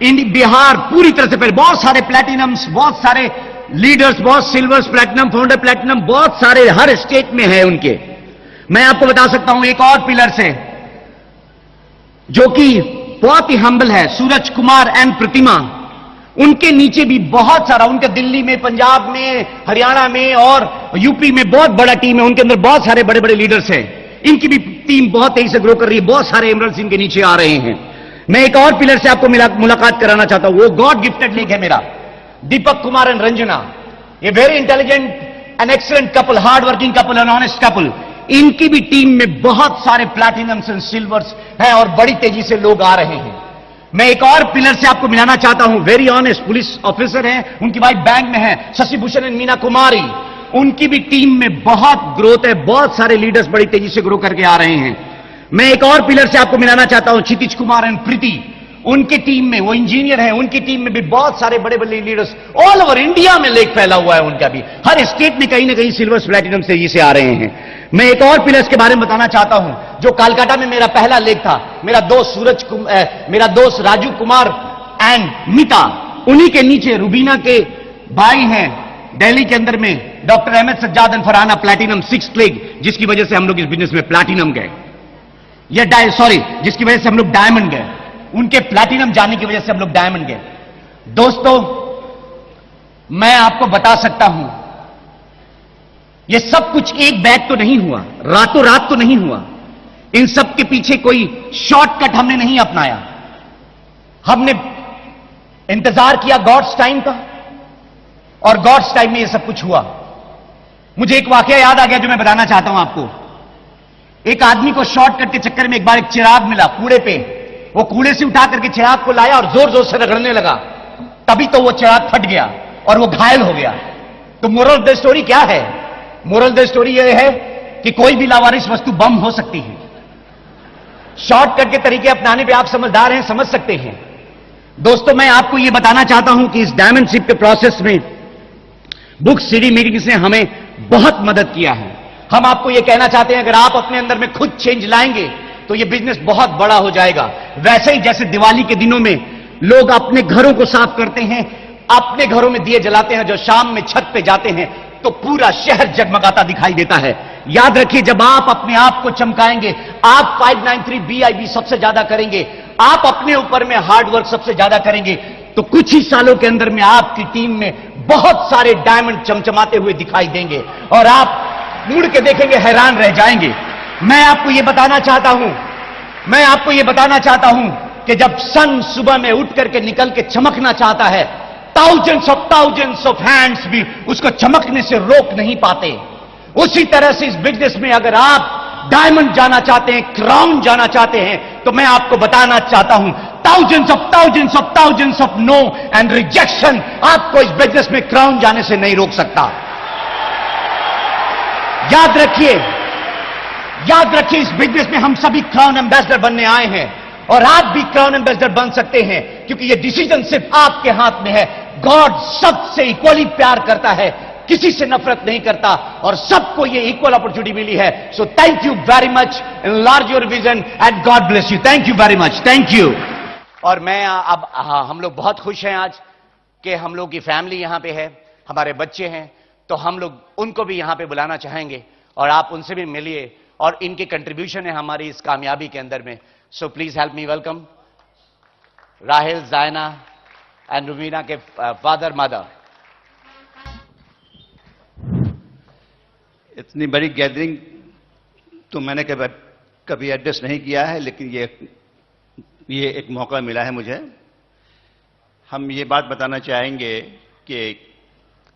बिहार, पूरी तरह से पहले बहुत सारे प्लैटिनम्स, बहुत सारे लीडर्स, बहुत सिल्वर्स, प्लैटिनम, फाउंडर प्लैटिनम, बहुत सारे हर स्टेट में है उनके। मैं आपको बता सकता हूं एक और पिलर से जो कि बहुत ही हम्बल है, सूरज कुमार एंड प्रतिमा। उनके नीचे भी बहुत सारा, उनके दिल्ली में, पंजाब में, हरियाणा में और यूपी में बहुत बड़ा टीम है। उनके अंदर बहुत सारे बड़े बड़े लीडर्स हैं। इनकी भी टीम बहुत तेजी से ग्रो कर रही है, बहुत सारे एमरल्स इनके नीचे आ रहे हैं। मैं एक और पिलर से आपको मुलाकात कराना चाहता हूं, वो गॉड गिफ्टेड लीग है मेरा, दीपक कुमार एंड रंजना। ये very intelligent and excellent couple, hard working couple and honest couple. इनकी भी टीम में बहुत सारे प्लैटिनम्स एंड सिल्वर्स हैं और बड़ी तेजी से लोग आ रहे हैं। मैं एक और पिलर से आपको मिलाना चाहता हूं, वेरी ऑनेस्ट पुलिस ऑफिसर हैं, उनकी वाइफ बैंक में है, शशि भूषण एंड मीना कुमारी। उनकी भी टीम में बहुत ग्रोथ है, बहुत सारे लीडर्स बड़ी तेजी से ग्रो करके आ रहे हैं। मैं एक और पिलर से आपको मिलाना चाहता हूं, क्षितिज कुमार एंड प्रीति। उनकी टीम में, वो इंजीनियर हैं, उनकी टीम में भी बहुत सारे बड़े बड़े लीडर्स, ऑल ओवर इंडिया में लेक फैला हुआ है उनका भी, हर स्टेट में कहीं ना कहीं सिल्वर प्लैटिनम तेजी से आ रहे हैं। मैं एक और पिलर्स के बारे में बताना चाहता हूं, जो कलकत्ता में मेरा पहला लेक था। मेरा दोस्त राजू कुमार एंड मीता, उन्हीं के नीचे रुबीना के भाई हैं दिल्ली के अंदर में, doctor Ahmad Sajjad and Farhana, platinum 6th leg, जिसकी वजह से हम लोग इस बिजनेस में प्लैटिनम गए, जिसकी वजह से हम लोग डायमंड गए। उनके प्लैटिनम जाने की वजह से हम लोग डायमंड गए। दोस्तों मैं आपको बता सकता हूं, यह सब कुछ एक बैग तो नहीं हुआ, रातों रात तो नहीं हुआ। इन सब के पीछे कोई शॉर्टकट हमने नहीं अपनाया। हमने इंतजार किया गॉड्स टाइम का, और गॉड्स टाइम में यह सब कुछ हुआ। मुझे एक वाकया याद आ गया जो मैं बताना चाहता हूं आपको। एक आदमी को शॉर्टकट के चक्कर में एक बार एक चिराग मिला कूड़े पे। वो कूड़े से उठा करके चिराग को लाया और जोर जोर से रगड़ने लगा। तभी तो वो चिराग फट गया और वो घायल हो गया। तो मोरल ऑफ द स्टोरी क्या है? मोरल ऑफ द स्टोरी यह है कि कोई भी लावारिस वस्तु बम हो सकती है। शॉर्टकट के तरीके अपनाने पे आप समझदार हैं, समझ सकते हैं। दोस्तों, मैं आपको यह बताना चाहता हूं कि इस डायमंड शिप के प्रोसेस में बुक सिटी मीटिंग्स ने हमें बहुत मदद किया है। हम आपको यह कहना चाहते हैं, अगर आप अपने अंदर में खुद चेंज लाएंगे तो यह बिजनेस बहुत बड़ा हो जाएगा। वैसे ही जैसे दिवाली के दिनों में लोग अपने घरों को साफ करते हैं, अपने घरों में दिए जलाते हैं, जो शाम में छत पे जाते हैं तो पूरा शहर जगमगाता दिखाई देता है। याद रखिए, जब आप अपने आप को चमकाएंगे, आप 593 BIB सबसे ज्यादा करेंगे, आप अपने ऊपर में हार्डवर्क सबसे ज्यादा करेंगे, तो कुछ ही सालों के अंदर में आपकी टीम में बहुत सारे डायमंड चमचमाते हुए दिखाई देंगे और आप मुड़ के देखेंगे, हैरान रह जाएंगे। मैं आपको यह बताना चाहता हूं कि जब सन सुबह में उठ करके निकल के चमकना चाहता है, थाउजेंड्स ऑफ हैंड्स भी उसको चमकने से रोक नहीं पाते। उसी तरह से इस बिजनेस में अगर आप डायमंड जाना चाहते हैं, क्राउन जाना चाहते हैं, तो मैं आपको बताना चाहता हूं, thousands of no and rejection आपको इस बिजनेस में क्राउन जाने से नहीं रोक सकता। याद रखिए, इस बिजनेस में हम सभी क्राउन एम्बेसडर बनने आए हैं और आप भी क्राउन एम्बेसडर बन सकते हैं, क्योंकि यह डिसीजन सिर्फ आपके हाथ में है। गॉड सबसे इक्वली प्यार करता है, किसी से नफरत नहीं करता और सबको यह इक्वल अपॉर्चुनिटी मिली है। So thank you very much, enlarge your vision and God bless you. Thank you very much, thank you. और मैं अब हम लोग बहुत खुश हैं आज कि हम लोग की फैमिली यहां पे है, हमारे बच्चे हैं, तो हम लोग उनको भी यहां पे बुलाना चाहेंगे और आप उनसे भी मिलिए और इनके कंट्रीब्यूशन है हमारी इस कामयाबी के अंदर में। सो please help me welcome Rahil, जायना एंड रुबीना के फादर मदर। इतनी बड़ी गैदरिंग तो मैंने कभी एड्रेस नहीं किया है, लेकिन ये एक मौका मिला है मुझे। हम ये बात बताना चाहेंगे कि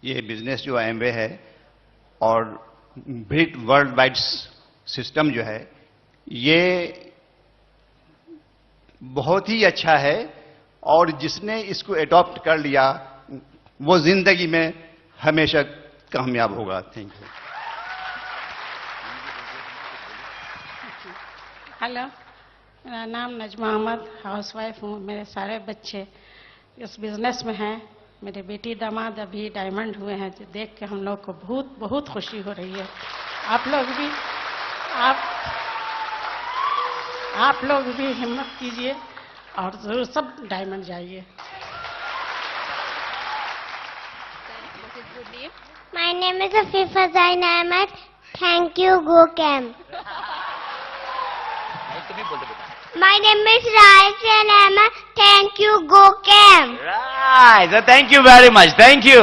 ये बिजनेस जो एमवे है और ब्रिट वर्ल्ड वाइड सिस्टम जो है, ये बहुत ही अच्छा है और जिसने इसको अडॉप्ट कर लिया वो जिंदगी में हमेशा कामयाब होगा। Thank you. हेलो, मेरा नाम नजमा अहमद, हाउसवाइफ हूँ। मेरे सारे बच्चे इस बिजनेस में हैं। मेरे बेटी दामाद अभी डायमंड हुए हैं, जो देख के हम लोग को बहुत बहुत खुशी हो रही है। आप लोग भी हिम्मत कीजिए और जरूर सब डायमंड जाइए। My name is Afifa Zain Ahmed. Thank you, Go Camp. My name is Raishan Ahmed. Thank you, Go Camp. Right. So thank you very much. Thank you.